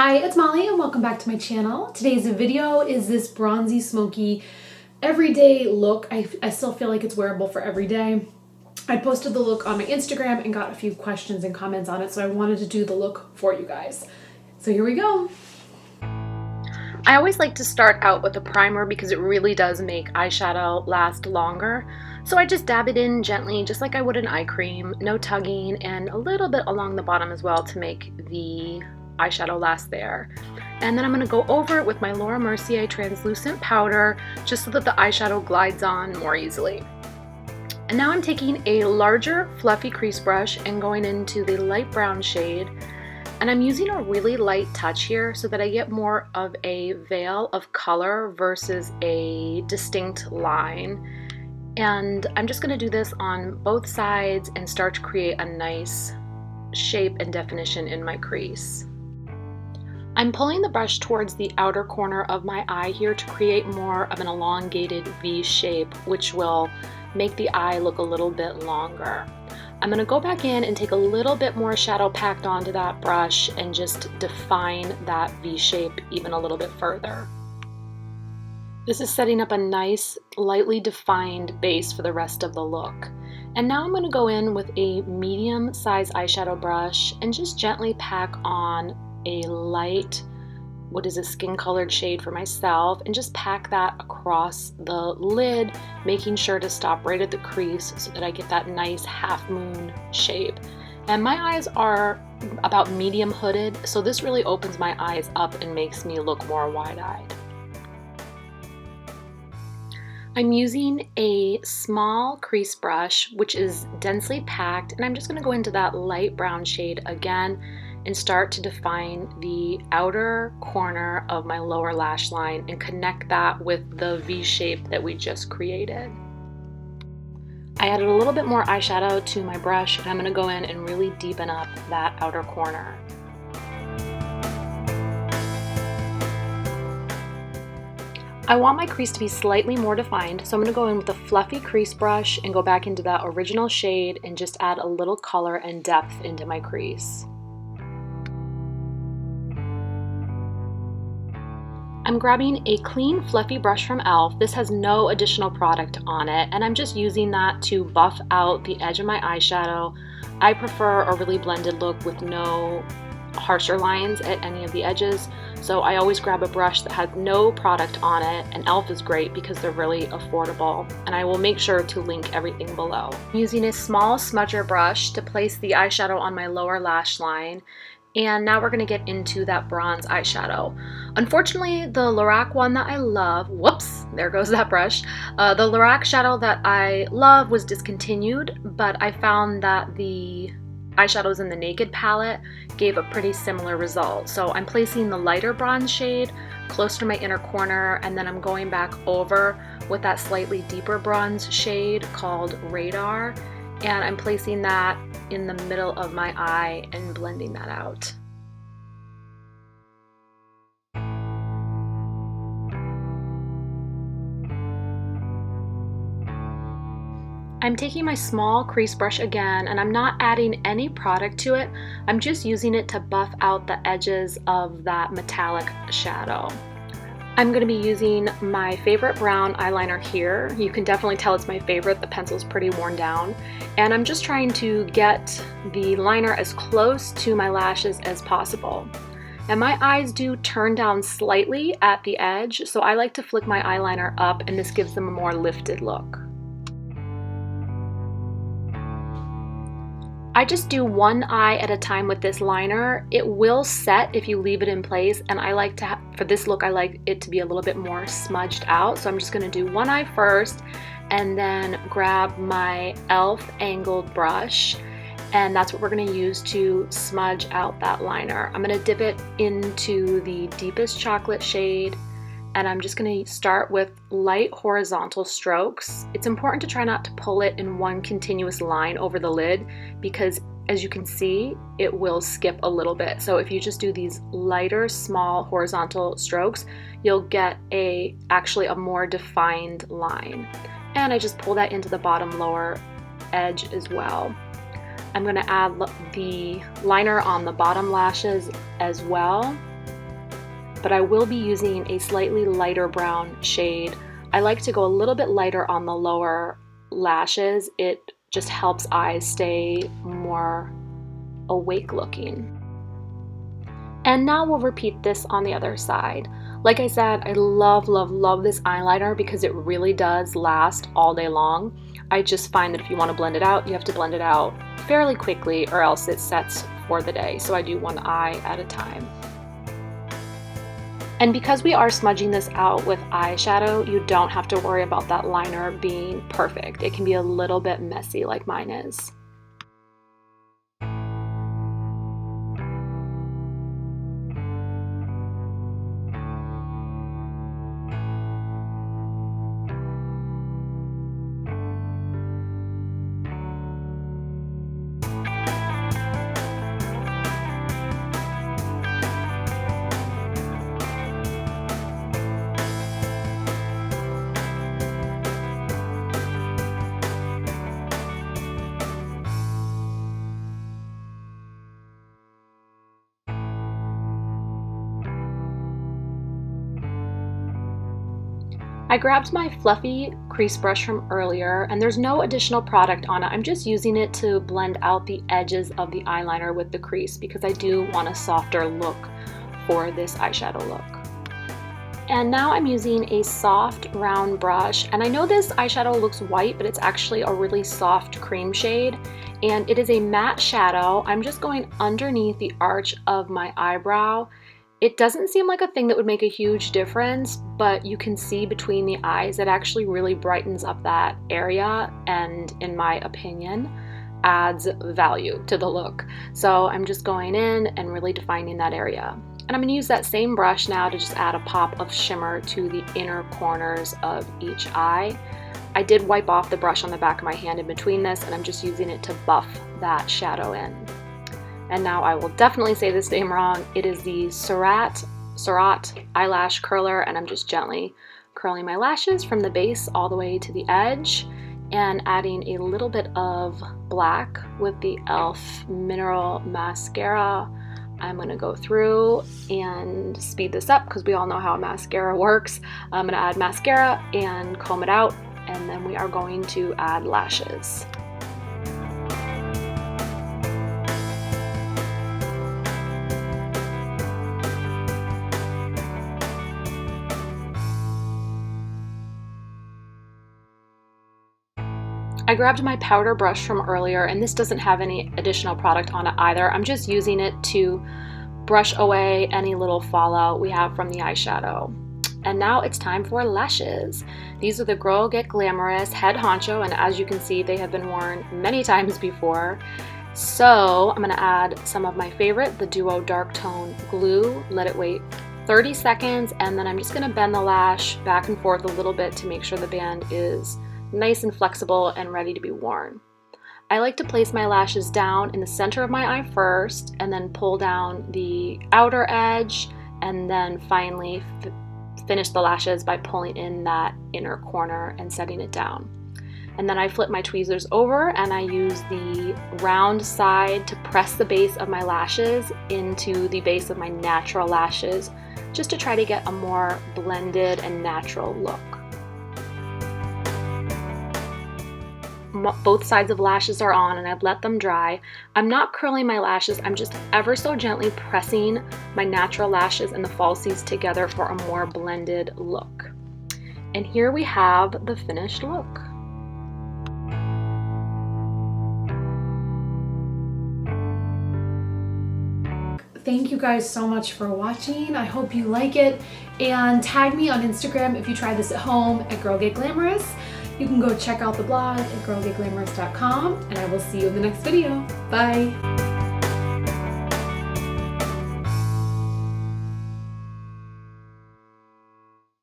Hi, it's Molly and welcome back to my channel. Today's video is this bronzy, smoky, everyday look. I still feel like it's wearable for every day. I posted the look on my Instagram and got a few questions and comments on it, so I wanted to do the look for you guys. So here we go. I always like to start out with a primer because it really does make eyeshadow last longer. So I just dab it in gently, just like I would an eye cream, no tugging, and a little bit along the bottom as well to make the eyeshadow last there. And then I'm going to go over it with my Laura Mercier translucent powder just so that the eyeshadow glides on more easily. And now I'm taking a larger fluffy crease brush and going into the light brown shade. And I'm using a really light touch here so that I get more of a veil of color versus a distinct line. And I'm just going to do this on both sides and start to create a nice shape and definition in my crease. I'm pulling the brush towards the outer corner of my eye here to create more of an elongated V shape, which will make the eye look a little bit longer. I'm going to go back in and take a little bit more shadow packed onto that brush and just define that V shape even a little bit further. This is setting up a nice, lightly defined base for the rest of the look. And now I'm going to go in with a medium size eyeshadow brush and just gently pack on a light, what is a skin colored shade for myself, and just pack that across the lid, making sure to stop right at the crease so that I get that nice half moon shape. And my eyes are about medium hooded, so this really opens my eyes up and makes me look more wide-eyed. I'm using a small crease brush, which is densely packed, and I'm just going to go into that light brown shade again and start to define the outer corner of my lower lash line and connect that with the V shape that we just created. I added a little bit more eyeshadow to my brush, and I'm going to go in and really deepen up that outer corner. I want my crease to be slightly more defined, so I'm going to go in with a fluffy crease brush and go back into that original shade and just add a little color and depth into my crease. I'm grabbing a clean fluffy brush from e.l.f. This has no additional product on it, and I'm just using that to buff out the edge of my eyeshadow. I prefer a really blended look with no harsher lines at any of the edges, so I always grab a brush that has no product on it, and e.l.f. is great because they're really affordable, and I will make sure to link everything below. I'm using a small smudger brush to place the eyeshadow on my lower lash line. And now we're going to get into that bronze eyeshadow. Unfortunately, the Lorac one that I love, whoops, there goes that brush. The Lorac shadow that I love was discontinued, but I found that the eyeshadows in the Naked palette gave a pretty similar result. So I'm placing the lighter bronze shade close to my inner corner, and then I'm going back over with that slightly deeper bronze shade called Radar. And I'm placing that in the middle of my eye and blending that out. I'm taking my small crease brush again, and I'm not adding any product to it. I'm just using it to buff out the edges of that metallic shadow. I'm going to be using my favorite brown eyeliner here. You can definitely tell it's my favorite. The pencil's pretty worn down. And I'm just trying to get the liner as close to my lashes as possible. And my eyes do turn down slightly at the edge, so I like to flick my eyeliner up, and this gives them a more lifted look. I just do one eye at a time with this liner. It will set if you leave it in place, and I like to, for this look, I like it to be a little bit more smudged out. So I'm just going to do one eye first and then grab my e.l.f. angled brush, and that's what we're going to use to smudge out that liner. I'm going to dip it into the deepest chocolate shade, and I'm just going to start with light horizontal strokes. It's important to try not to pull it in one continuous line over the lid because, as you can see, it will skip a little bit. So if you just do these lighter, small horizontal strokes, you'll get actually a more defined line. And I just pull that into the bottom lower edge as well. I'm going to add the liner on the bottom lashes as well. but I will be using a slightly lighter brown shade. I like to go a little bit lighter on the lower lashes. It just helps eyes stay more awake looking. And now we'll repeat this on the other side. Like I said, I love, love, love this eyeliner because it really does last all day long. I just find that if you want to blend it out, you have to blend it out fairly quickly or else it sets for the day. So I do one eye at a time. And because we are smudging this out with eyeshadow, you don't have to worry about that liner being perfect. It can be a little bit messy like mine is. I grabbed my fluffy crease brush from earlier, and there's no additional product on it. I'm just using it to blend out the edges of the eyeliner with the crease because I do want a softer look for this eyeshadow look. And now I'm using a soft round brush, and I know this eyeshadow looks white, but it's actually a really soft cream shade, and it is a matte shadow. I'm just going underneath the arch of my eyebrow. It doesn't seem like a thing that would make a huge difference, but you can see between the eyes, it actually really brightens up that area and, in my opinion, adds value to the look. So I'm just going in and really defining that area. And I'm going to use that same brush now to just add a pop of shimmer to the inner corners of each eye. I did wipe off the brush on the back of my hand in between this, and I'm just using it to buff that shadow in. And now I will definitely say this name wrong. It is the Surat eyelash curler, and I'm just gently curling my lashes from the base all the way to the edge and adding a little bit of black with the e.l.f. Mineral Mascara. I'm going to go through and speed this up because we all know how mascara works. I'm going to add mascara and comb it out, and then we are going to add lashes. I grabbed my powder brush from earlier, and this doesn't have any additional product on it either. I'm just using it to brush away any little fallout we have from the eyeshadow. And now it's time for lashes. These are the Girl Get Glamorous Head Honcho, and as you can see, they have been worn many times before. So I'm gonna add some of my favorite, the Duo Dark Tone Glue. Let it wait 30 seconds, and then I'm just gonna bend the lash back and forth a little bit to make sure the band is nice and flexible and ready to be worn. I like to place my lashes down in the center of my eye first, and then pull down the outer edge, and then finally finish the lashes by pulling in that inner corner and setting it down. And then I flip my tweezers over, and I use the round side to press the base of my lashes into the base of my natural lashes, just to try to get a more blended and natural look. Both sides of lashes are on, and I've let them dry. I'm not curling my lashes, I'm just ever so gently pressing my natural lashes and the falsies together for a more blended look. And here we have the finished look. Thank you guys so much for watching. I hope you like it, and tag me on Instagram if you try this at home at girlgetglamorous. You can go check out the blog at girlgetglamorous.com, and I will see you in the next video. Bye!